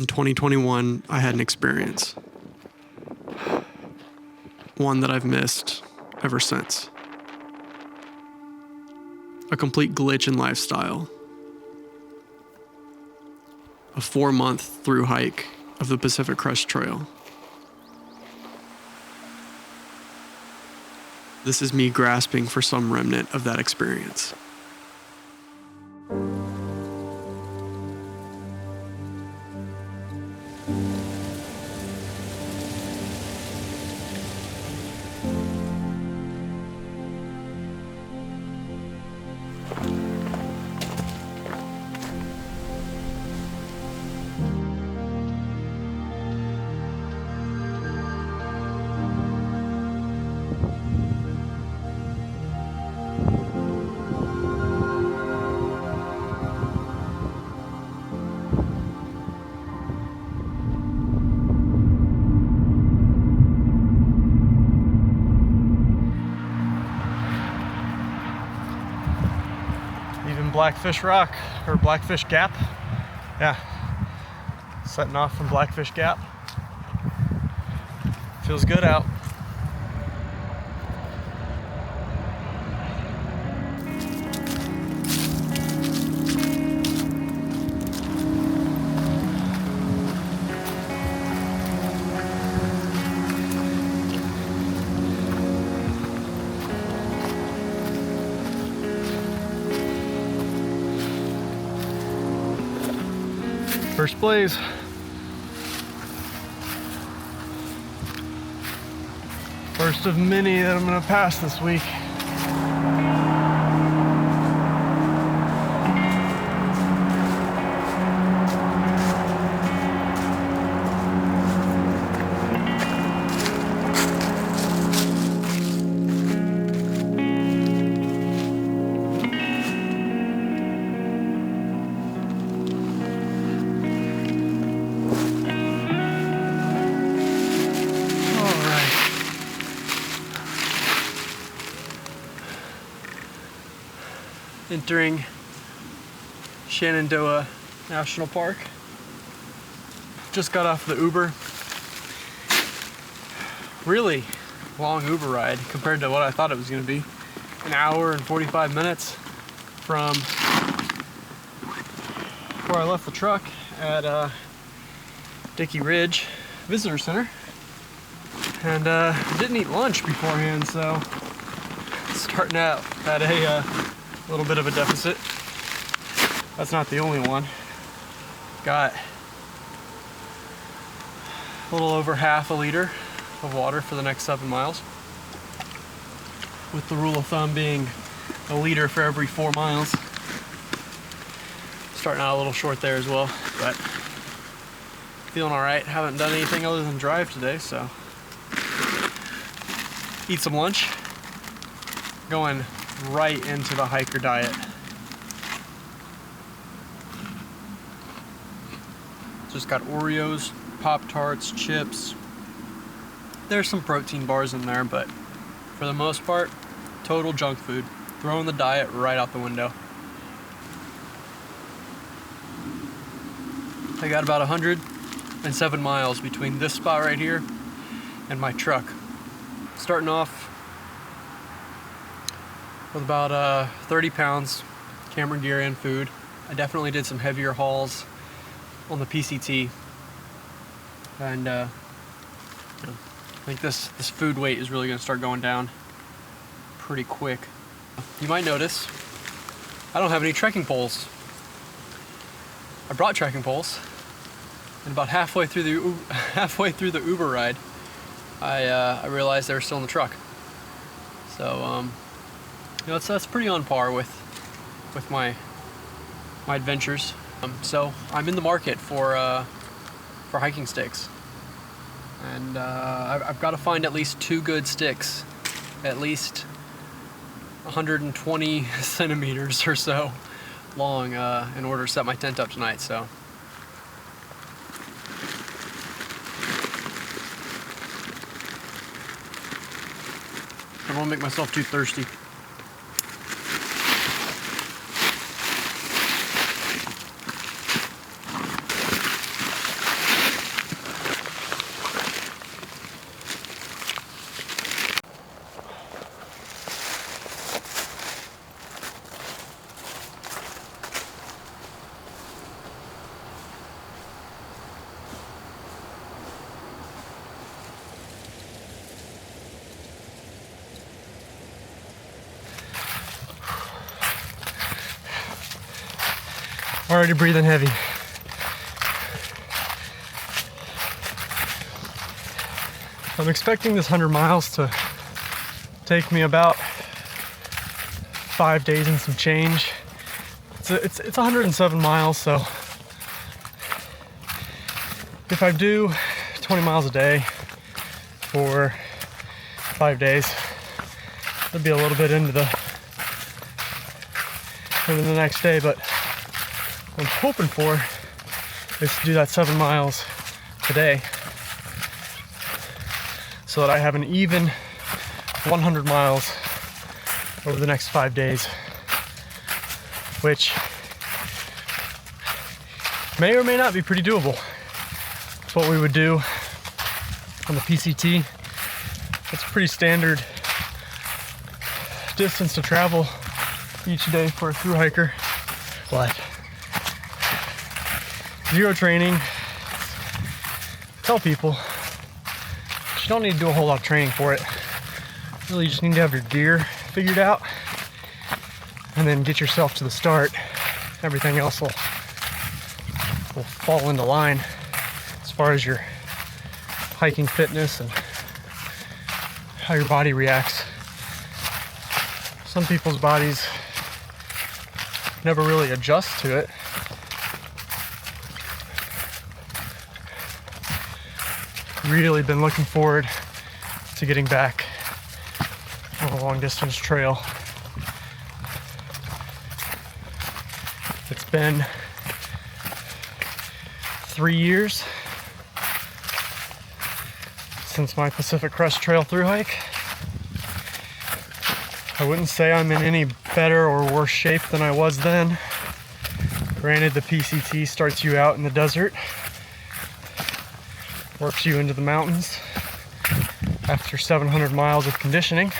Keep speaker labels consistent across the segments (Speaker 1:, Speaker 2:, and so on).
Speaker 1: In 2021, I had an experience. One that I've missed ever since. A complete glitch in lifestyle. A 4-month Thru-hike of the Pacific Crest Trail. This is me grasping for some remnant of that experience.
Speaker 2: Blackfish Rock, or Blackfish Gap. Yeah, setting off from Blackfish Gap. Feels good out. First blaze. First of many that I'm gonna pass this week. Entering Shenandoah National Park. Just got off the Uber. Really long Uber ride compared to what I thought it was going to be. An hour and 45 minutes from where I left the truck at Dickey Ridge Visitor Center. And didn't eat lunch beforehand, so starting out at a little bit of a deficit. That's not the only one. Got a little over half a liter of water for the next 7 miles, with the rule of thumb being a liter for every 4 miles. Starting out a little short there as well, but feeling all right. Haven't done anything other than drive today, so eat some lunch. Going right into the hiker diet. Just got Oreos, Pop-Tarts, chips. There's some protein bars in there, but for the most part, total junk food. Throwing the diet right out the window. I got about 107 miles between this spot right here and my truck. Starting off with about 30 pounds camera gear and food. I definitely did some heavier hauls on the PCT, and I think this food weight is really going to start going down pretty quick. You might notice I don't have any trekking poles. I brought trekking poles, and about halfway through the Uber ride, I realized they were still in the truck. So that's pretty on par with my adventures. So I'm in the market for hiking sticks, and I've got to find at least 2 good sticks, at least 120 centimeters or so long, in order to set my tent up tonight. So I don't want to make myself too thirsty. Already breathing heavy. I'm expecting this 100 miles to take me about 5 days and some change. It's 107 miles, so if I do 20 miles a day for 5 days, it'll be a little bit into the next day, but what I'm hoping for is to do that 7 miles today so that I have an even 100 miles over the next 5 days, which may or may not be pretty doable. It's what we would do on the PCT. It's a pretty standard distance to travel each day for a thru hiker, but zero training. Tell people you don't need to do a whole lot of training for it. Really, you just need to have your gear figured out and then get yourself to the start. Everything else will fall into line as far as your hiking fitness and how your body reacts. Some people's bodies never really adjust to it. Really been looking forward to getting back on a long distance trail. It's been 3 years since my Pacific Crest Trail thru hike. I wouldn't say I'm in any better or worse shape than I was then. Granted, the PCT starts you out in the desert, works you into the mountains after 700 miles of conditioning.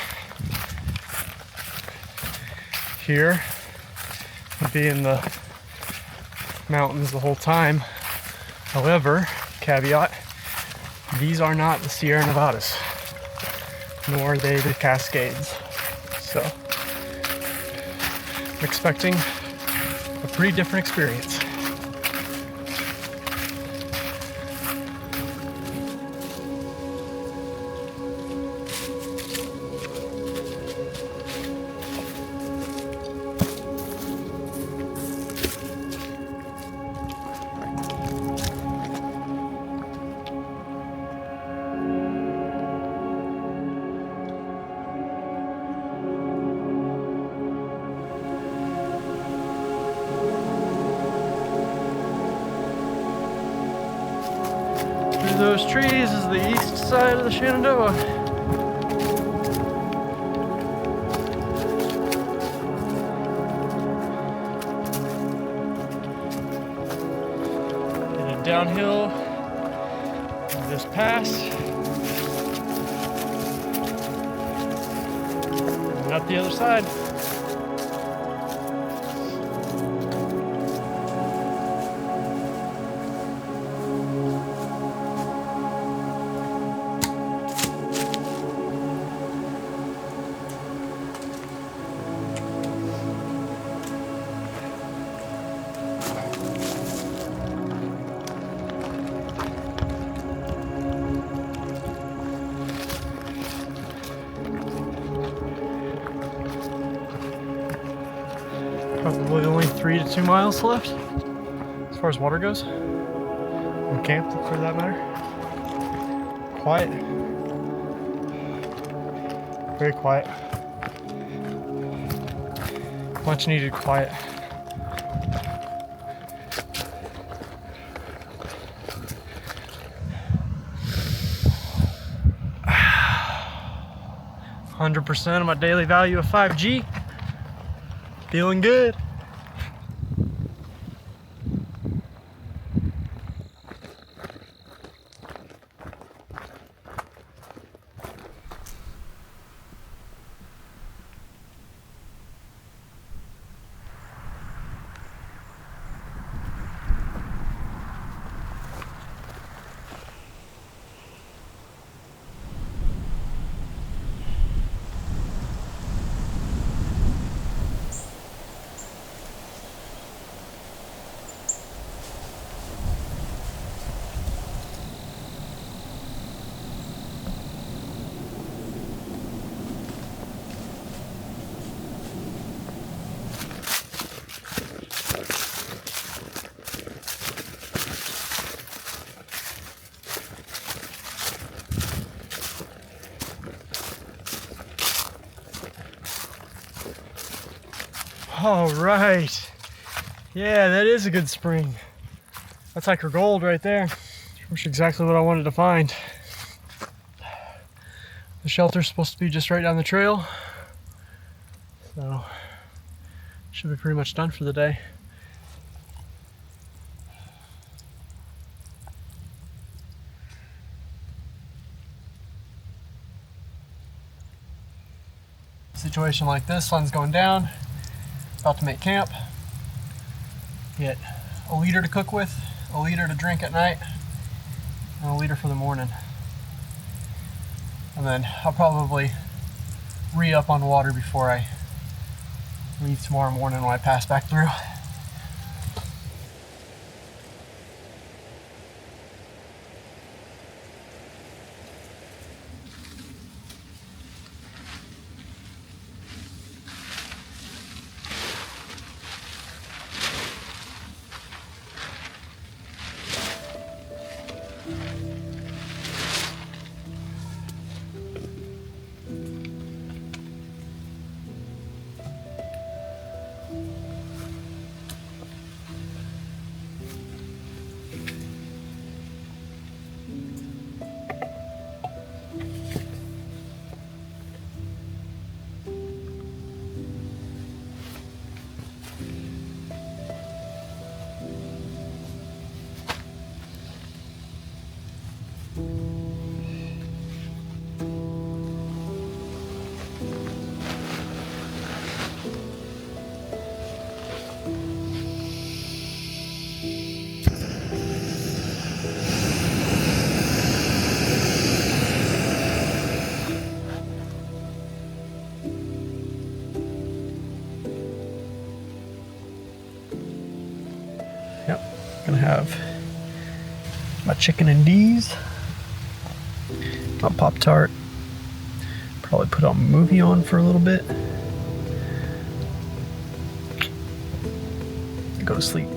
Speaker 2: Here, I'll be in the mountains the whole time. However, caveat, these are not the Sierra Nevadas, nor are they the Cascades. So, I'm expecting a pretty different experience. Through those trees is the east side of the Shenandoah. Headed downhill this pass and up the other side. Probably only 3 to 2 miles left as far as water goes. And camp, for that matter. Quiet. Very quiet. Much needed quiet. %, of my daily value of 5G. Feeling good.
Speaker 3: All right. Yeah, that is a good spring. That's hiker gold right there. That's exactly what I wanted to find. The shelter's supposed to be just right down the trail. So, should be pretty much done for the day. Situation like this, sun's going down, about to make camp. Get a liter to cook with, a liter to drink at night, and a liter for the morning. And then I'll probably re-up on water before I leave tomorrow morning when I pass back through. Yep, gonna have my chicken and D's, my Pop-Tart, probably put a movie on for a little bit, and go to sleep.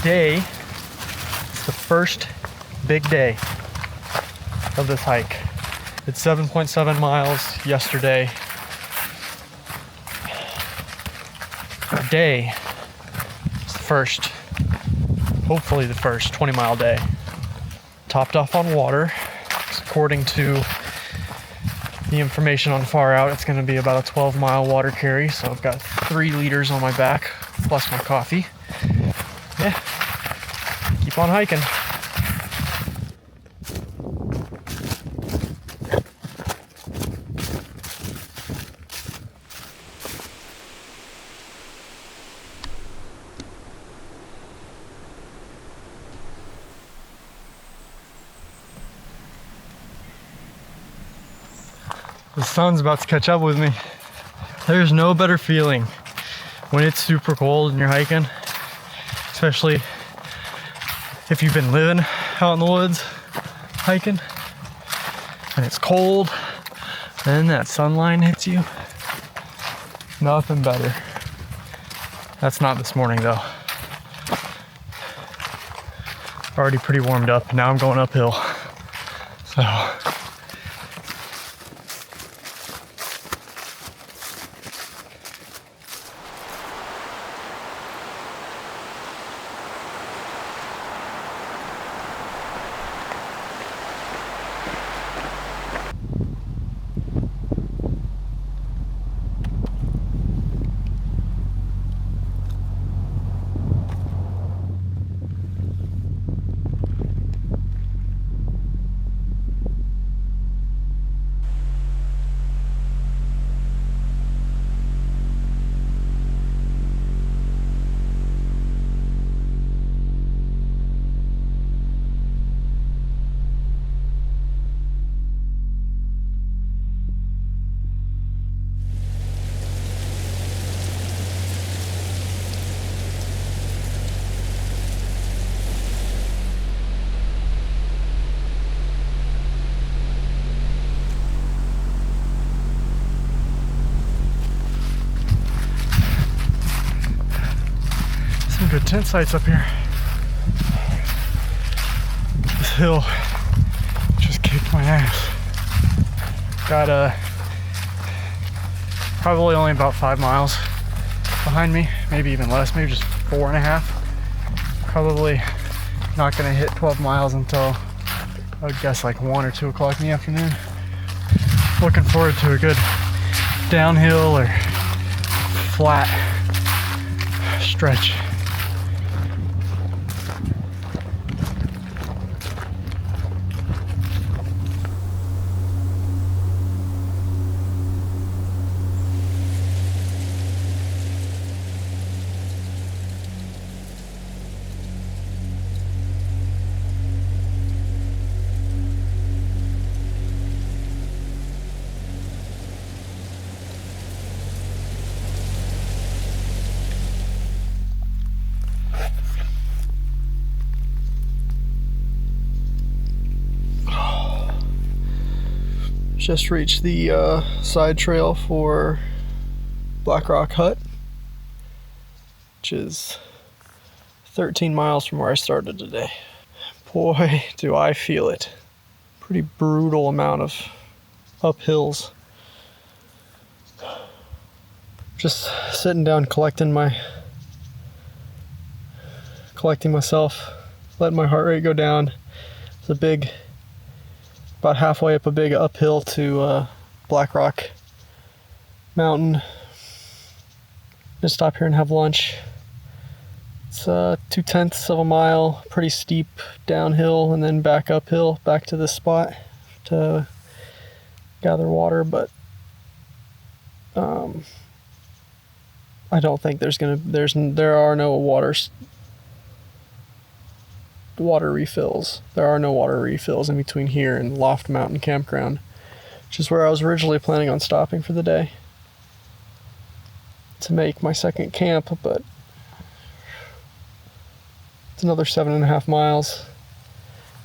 Speaker 3: Today is the first big day of this hike. It's 7.7 miles yesterday. Today is the first, hopefully the first 20-mile day. Topped off on water. According to the information on Far Out, it's going to be about a 12-mile water carry, so I've got 3 liters on my back plus my coffee. Yeah, keep on hiking. The sun's about to catch up with me. There's no better feeling when it's super cold and you're hiking, especially if you've been living out in the woods hiking and it's cold and that sunline hits you. Nothing better. That's not this morning though. Already pretty warmed up. Now I'm going uphill. So good tent sites up here. This hill just kicked my ass. Got probably only about 5 miles behind me, maybe even less, maybe just 4.5. Probably not gonna hit 12 miles until I would guess like 1 or 2 o'clock in the afternoon. Looking forward to a good downhill or flat stretch. Just reached the side trail for Black Rock Hut, which is 13 miles from where I started today. Boy, do I feel it. Pretty brutal amount of uphills. Just sitting down, collecting myself, letting my heart rate go down. It's a big, about halfway up a big uphill to Black Rock Mountain. Gonna stop here and have lunch. It's 2/10 of a mile, pretty steep downhill, and then back uphill, back to this spot to gather water. But I don't think there are no water refills. There are no water refills in between here and Loft Mountain Campground, which is where I was originally planning on stopping for the day to make my second camp, but it's another 7.5 miles.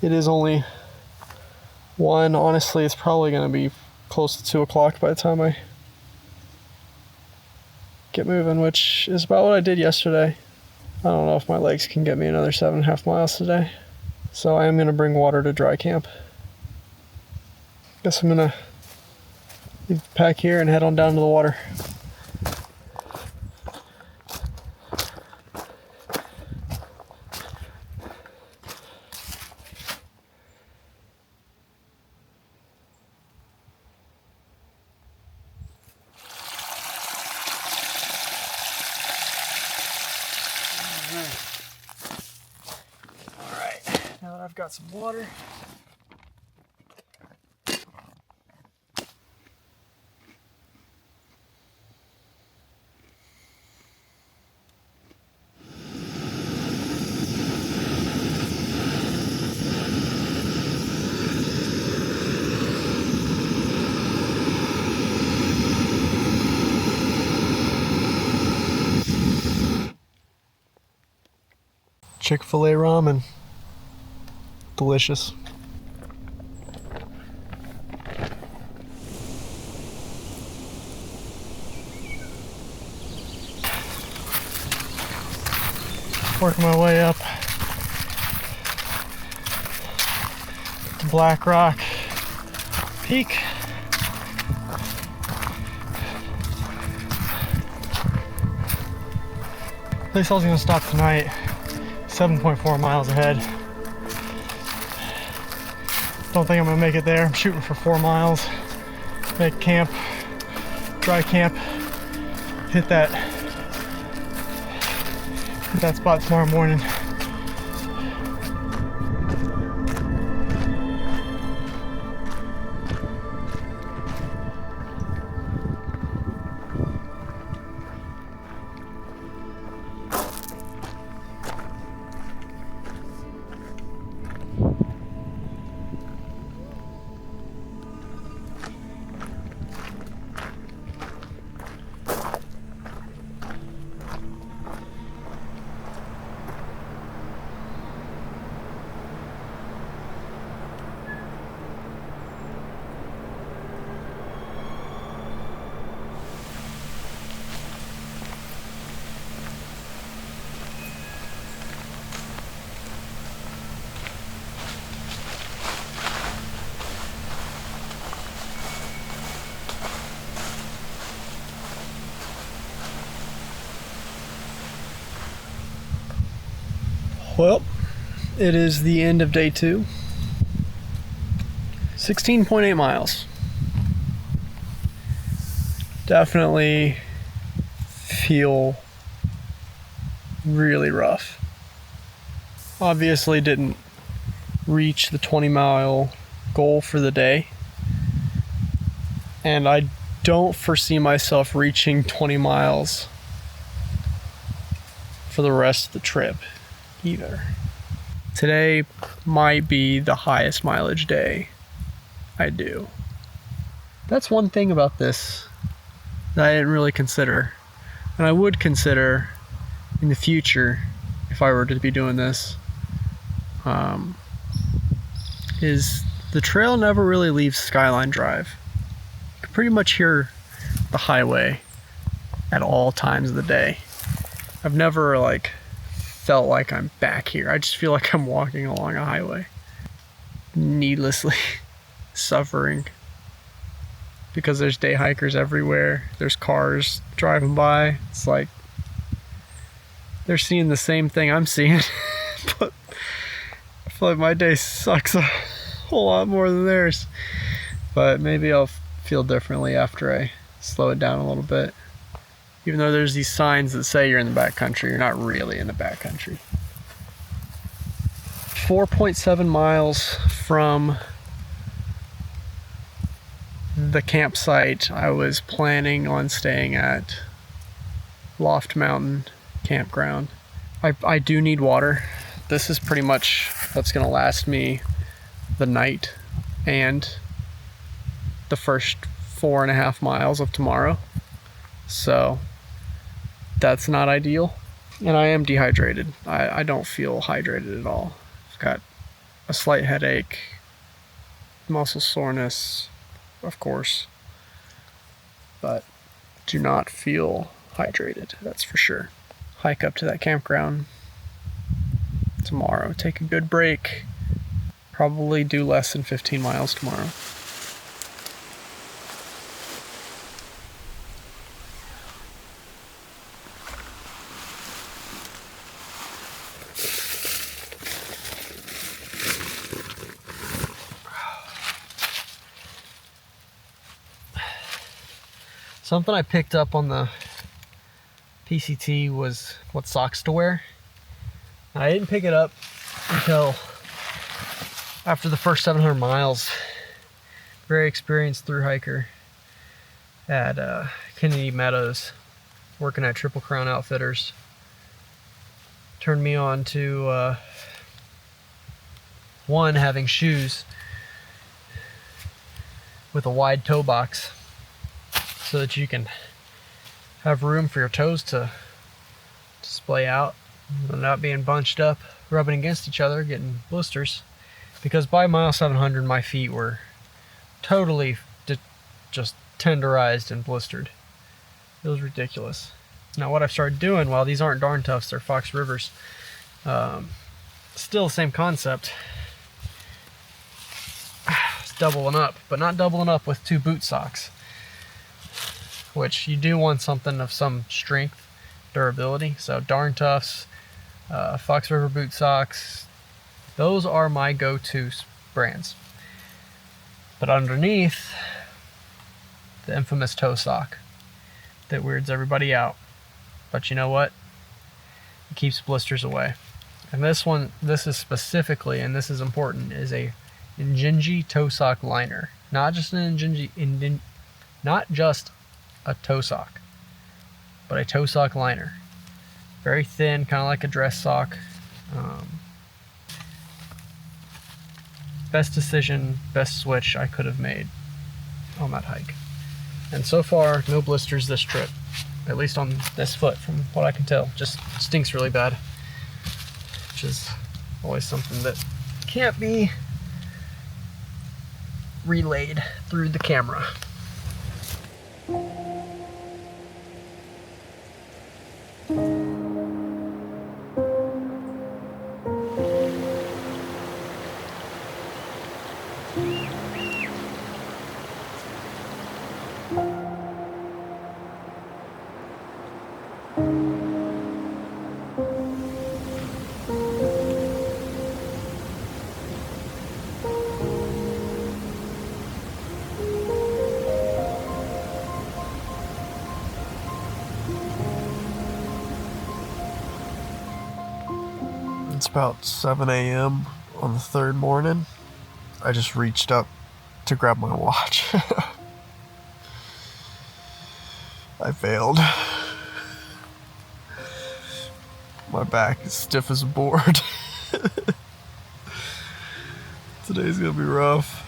Speaker 3: It is only 1. Honestly, it's probably going to be close to 2 o'clock by the time I get moving, which is about what I did yesterday. I don't know if my legs can get me another 7.5 miles today. So I am going to bring water to dry camp. Guess I'm going to leave the pack here and head on down to the water. Now that I've got some water, Chick-fil-A ramen. Delicious. Working my way up to Black Rock Peak. Place I was gonna stop tonight, 7.4 miles ahead. Don't think I'm gonna make it there. I'm shooting for 4 miles. Make camp, dry camp, hit that spot tomorrow morning.
Speaker 2: Well, it is the end of day 2. 16.8 miles. Definitely feel really rough. Obviously didn't reach the 20-mile goal for the day. And I don't foresee myself reaching 20 miles for the rest of the trip either. Today might be the highest mileage day I do. That's one thing about this that I didn't really consider, and I would consider in the future if I were to be doing this, is the trail never really leaves Skyline Drive. You can pretty much hear the highway at all times of the day. I've never felt like I'm back here. I just feel like I'm walking along a highway, needlessly suffering, because there's day hikers everywhere. There's cars driving by. It's like they're seeing the same thing I'm seeing. But I feel like my day sucks a whole lot more than theirs. But maybe I'll feel differently after I slow it down a little bit. Even though there's these signs that say you're in the backcountry, you're not really in the backcountry. 4.7 miles from the campsite I was planning on staying at, Loft Mountain Campground. I do need water. This is pretty much what's gonna last me the night and the first 4.5 miles of tomorrow. So that's not ideal. And I am dehydrated. I don't feel hydrated at all. I've got a slight headache, muscle soreness, of course, but do not feel hydrated, that's for sure. Hike up to that campground tomorrow, take a good break, probably do less than 15 miles tomorrow. Something I picked up on the PCT was what socks to wear. I didn't pick it up until after the first 700 miles. Very experienced thru-hiker at Kennedy Meadows, working at Triple Crown Outfitters, turned me on to one, having shoes with a wide toe box, so that you can have room for your toes to splay out and not being bunched up, rubbing against each other, getting blisters. Because by mile 700, my feet were totally just tenderized and blistered. It was ridiculous. Now what I've started doing, while these aren't Darn Toughs, they're Fox Rivers, still the same concept. It's doubling up, but not doubling up with 2 boot socks, which you do want something of some strength, durability. So Darn Toughs, Fox River boot socks, those are my go-to brands. But underneath, the infamous toe sock that weirds everybody out. But you know what? It keeps blisters away. And this one, this is specifically, and this is important, is a Injinji toe sock liner. Not just an Injinji, not just a toe sock, but a toe sock liner. Very thin, kind of like a dress sock. Best decision, best switch I could have made on that hike. And so far, no blisters this trip, at least on this foot, from what I can tell. Just stinks really bad, which is always something that can't be relayed through the camera.
Speaker 1: about 7 a.m. on the third morning. I just reached up to grab my watch. I failed. My back is stiff as a board. Today's gonna be rough.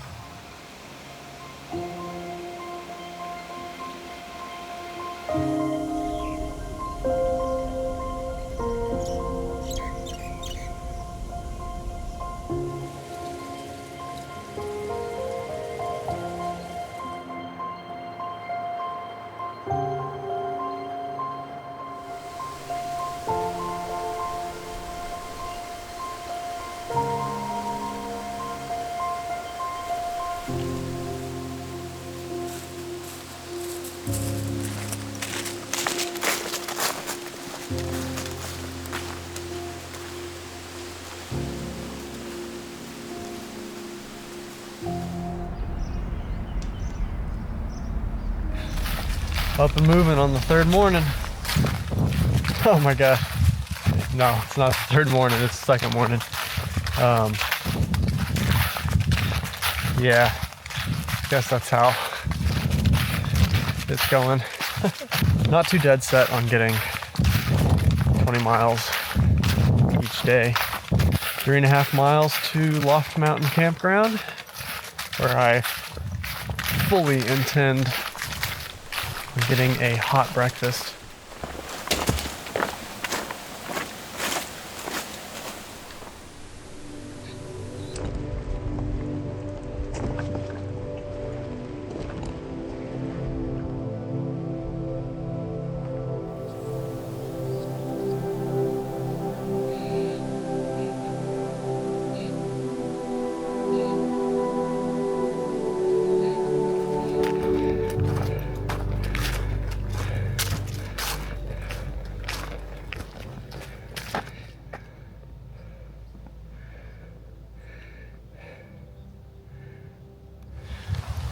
Speaker 3: Up and moving on the third morning. Oh my god. No, it's not the third morning, it's the second morning. Yeah, guess that's how it's going. Not too dead set on getting 20 miles each day. 3.5 miles to Loft Mountain Campground, where I fully intend on getting a hot breakfast.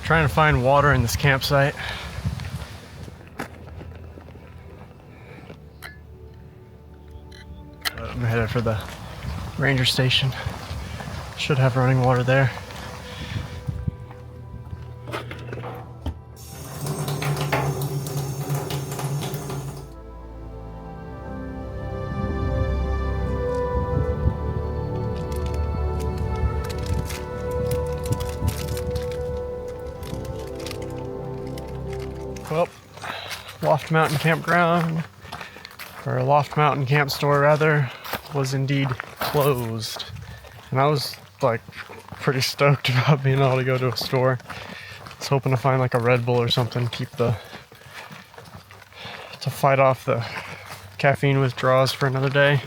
Speaker 3: Trying to find water in this campsite. I'm headed for the ranger station. Should have running water there. Well, Loft Mountain Campground, or Loft Mountain Camp Store rather, was indeed closed. And I was like pretty stoked about being able to go to a store. I was hoping to find like a Red Bull or something, to fight off the caffeine withdrawals for another day.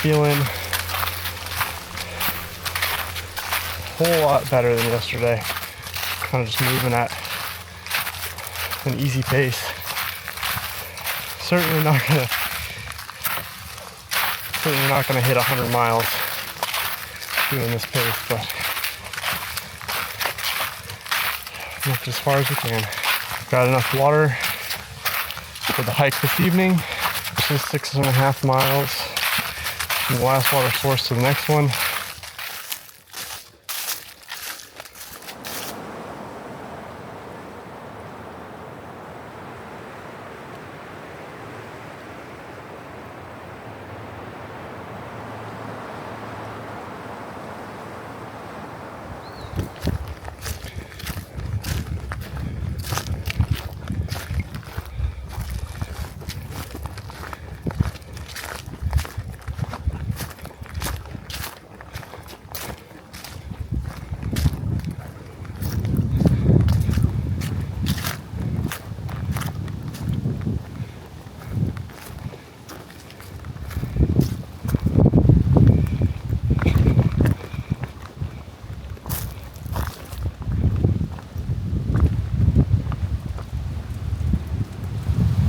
Speaker 3: feeling a whole lot better than yesterday. Kind of just moving at an easy pace. Certainly not gonna hit 100 miles doing this pace, but look as far as we can. Got enough water for the hike this evening, which is 6.5 miles from the last water source to the next one.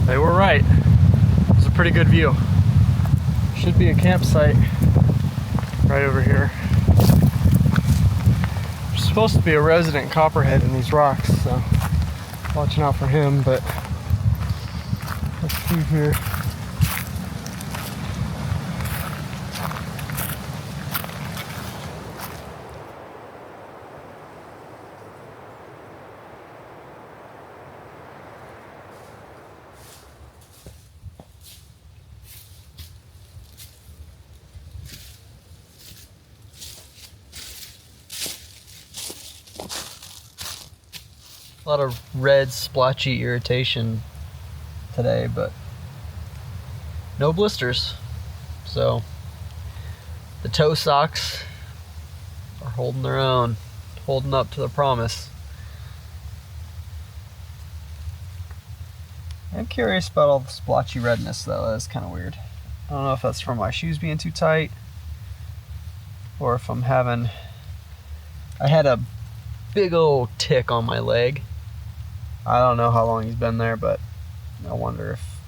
Speaker 3: They were right. It was a pretty good view. Should be a campsite right over here. There's supposed to be a resident copperhead in these rocks, so watching out for him, but let's see here. A lot of red splotchy irritation today, but no blisters. So the toe socks are holding their own, holding up to the promise. I'm curious about all the splotchy redness though. That's kind of weird. I don't know if that's from my shoes being too tight or if I'm having... I had a big old tick on my leg. I don't know how long he's been there, but I wonder if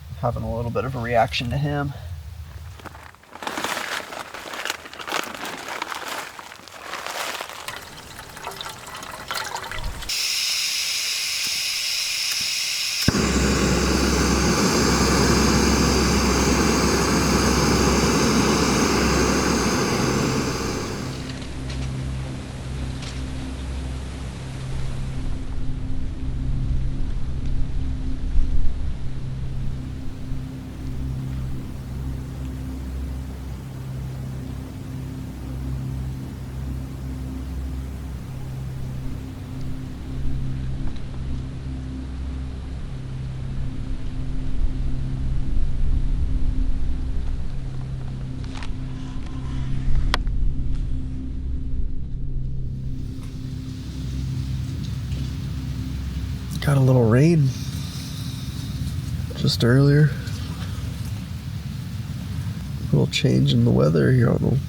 Speaker 3: I'm having a little bit of a reaction to him. Got a little rain just earlier. A little change in the weather here on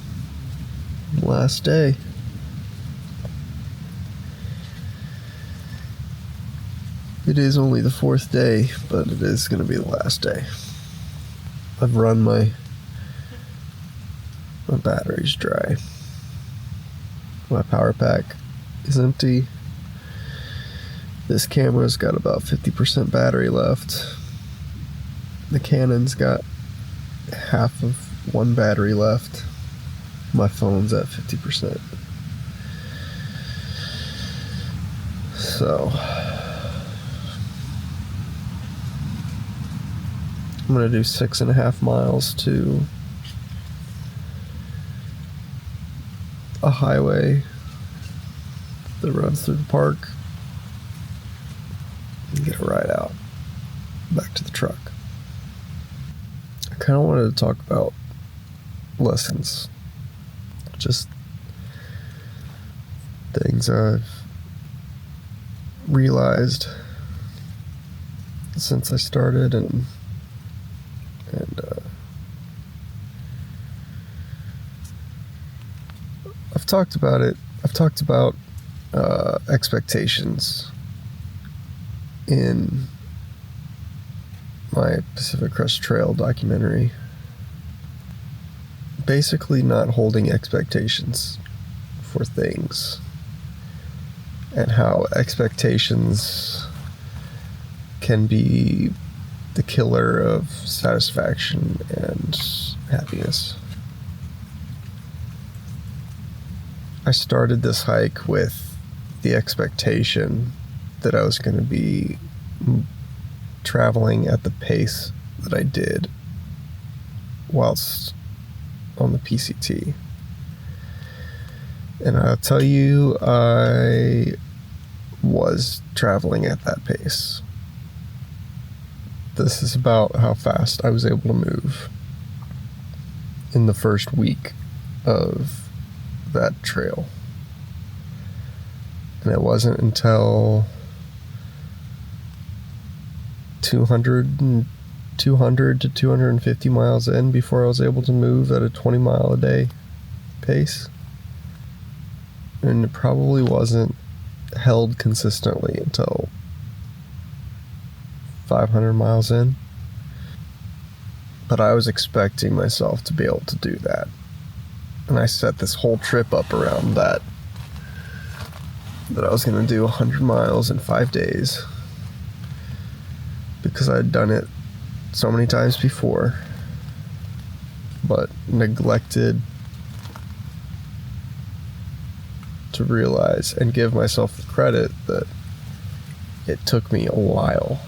Speaker 3: the last day. It is only the 4th day, but it is going to be the last day. I've run my batteries dry. My power pack is empty. This camera's got about 50% battery left. The Canon's got half of one battery left. My phone's at 50%. So I'm gonna do 6.5 miles to a highway that runs through the park and get a ride out back to the truck. I kind of wanted to talk about lessons, just things I've realized since I started and
Speaker 1: talked about it. I've talked about expectations in my Pacific Crest Trail documentary. Basically not holding expectations for things, and how expectations can be the killer of satisfaction and happiness. I started this hike with the expectation that I was going to be traveling at the pace that I did whilst on the PCT. And I'll tell you, I was traveling at that pace. This is about how fast I was able to move in the first week of that trail. And it wasn't until 200 to 250 miles in before I was able to move at a 20 mile a day pace. And it probably wasn't held consistently until 500 miles in. But I was expecting myself to be able to do that. And I set this whole trip up around that I was going to do 100 miles in 5 days. Because I had done it so many times before, but neglected to realize and give myself the credit that it took me a while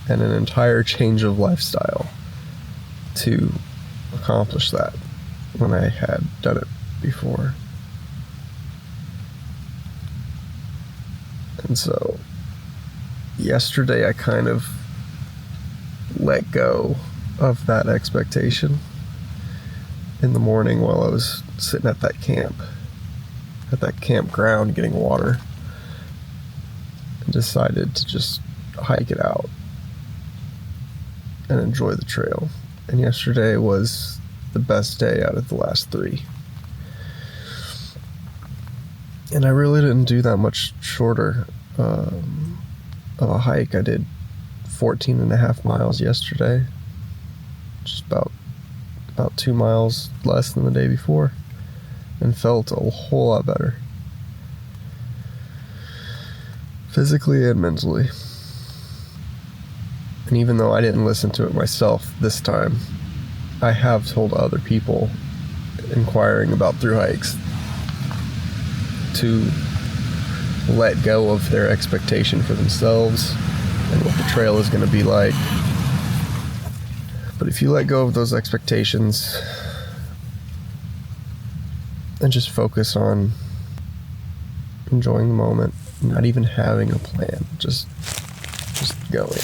Speaker 1: and an entire change of lifestyle to accomplish that when I had done it before. And so yesterday I kind of let go of that expectation in the morning while I was sitting at that campground getting water, and decided to just hike it out and enjoy the trail. And yesterday was the best day out of the last 3. And I really didn't do that much shorter of a hike. I did 14 and a half miles yesterday, just about 2 miles less than the day before, and felt a whole lot better, physically and mentally. And even though I didn't listen to it myself this time, I have told other people inquiring about Thru-hikes to let go of their expectation for themselves and what the trail is going to be like. But if you let go of those expectations and just focus on enjoying the moment, not even having a plan, just going,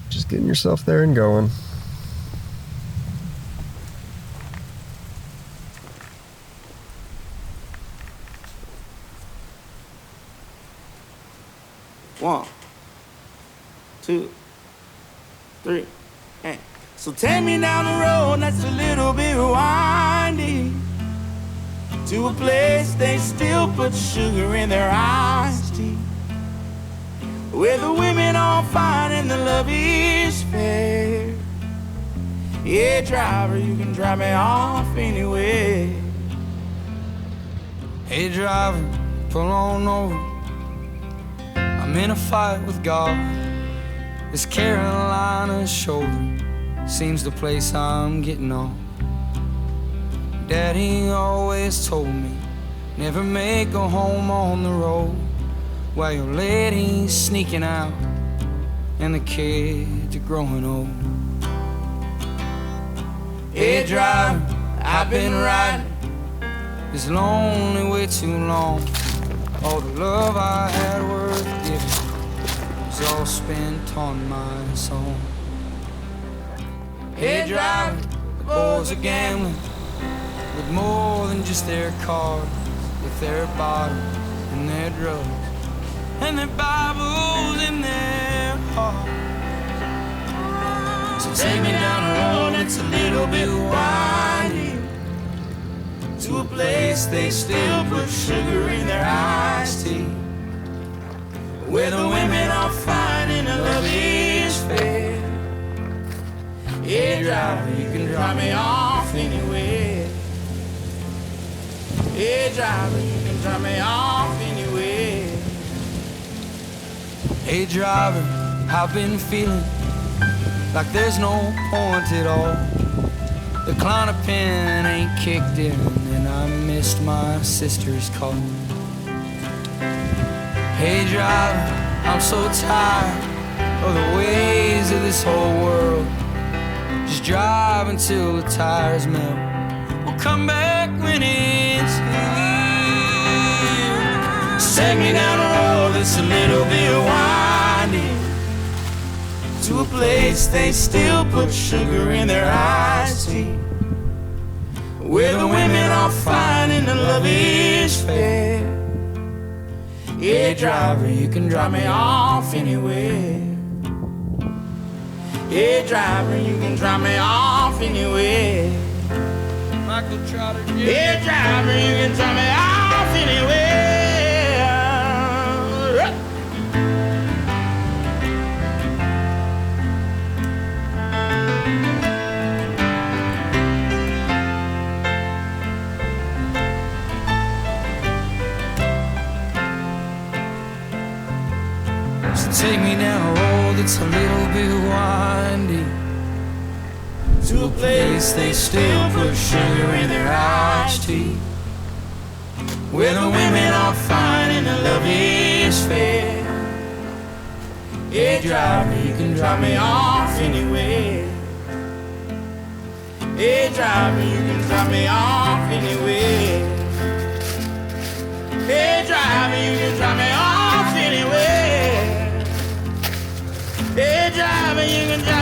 Speaker 1: just getting yourself there and going.
Speaker 4: One, 2, 3, and so take me down the road that's a little bit windy, to a place they still put sugar in their iced tea, where the women all fine and the love is fair. Yeah, driver, you can drive me off anywhere.
Speaker 5: Hey driver, pull on over. I'm in a fight with God. This Carolina's shoulder seems the place I'm getting off. Daddy always told me, never make a home on the road while your lady's sneaking out and the kids are growing old. Hey driver, I've been riding this lonely way too long. All the love I had worth giving was all spent on my song. Hey driver, the boys are gambling with more than just their cars, with their bottles and their drugs and their Bibles in their heart. So take me down a road that's a little bit windy,
Speaker 4: to a place they still put sugar in their iced tea, where the women are fine and the love is fair. Hey driver, you can drop me off anywhere. Hey driver, you can drop me off anywhere.
Speaker 5: Hey driver, I've been feeling like there's no point at all. The Klonopin ain't kicked in and I missed my sister's call. Hey driver, I'm so tired of the ways of this whole world. Just drive until the tires melt. We'll come back when it's here.
Speaker 4: So take me down a road that's a little bit winding, to a place they still put sugar in their iced tea, where the women are fine and the love is fair. Yeah, driver, you can drop me off anywhere. Yeah, driver, you can drop me off anywhere.
Speaker 5: Michael Trotter,
Speaker 4: Yeah, driver, you can drop me off anywhere.
Speaker 5: So take me down a road that's a little bit windy,
Speaker 4: To a place they still put sugar in their iced tea, where the women are fine and the love is fair. Yeah, driver, you can drop me off anywhere. Yeah, driver, you can drop me off anywhere. Yeah, driver, you can drop me off anywhere. Hey, driver, you can drive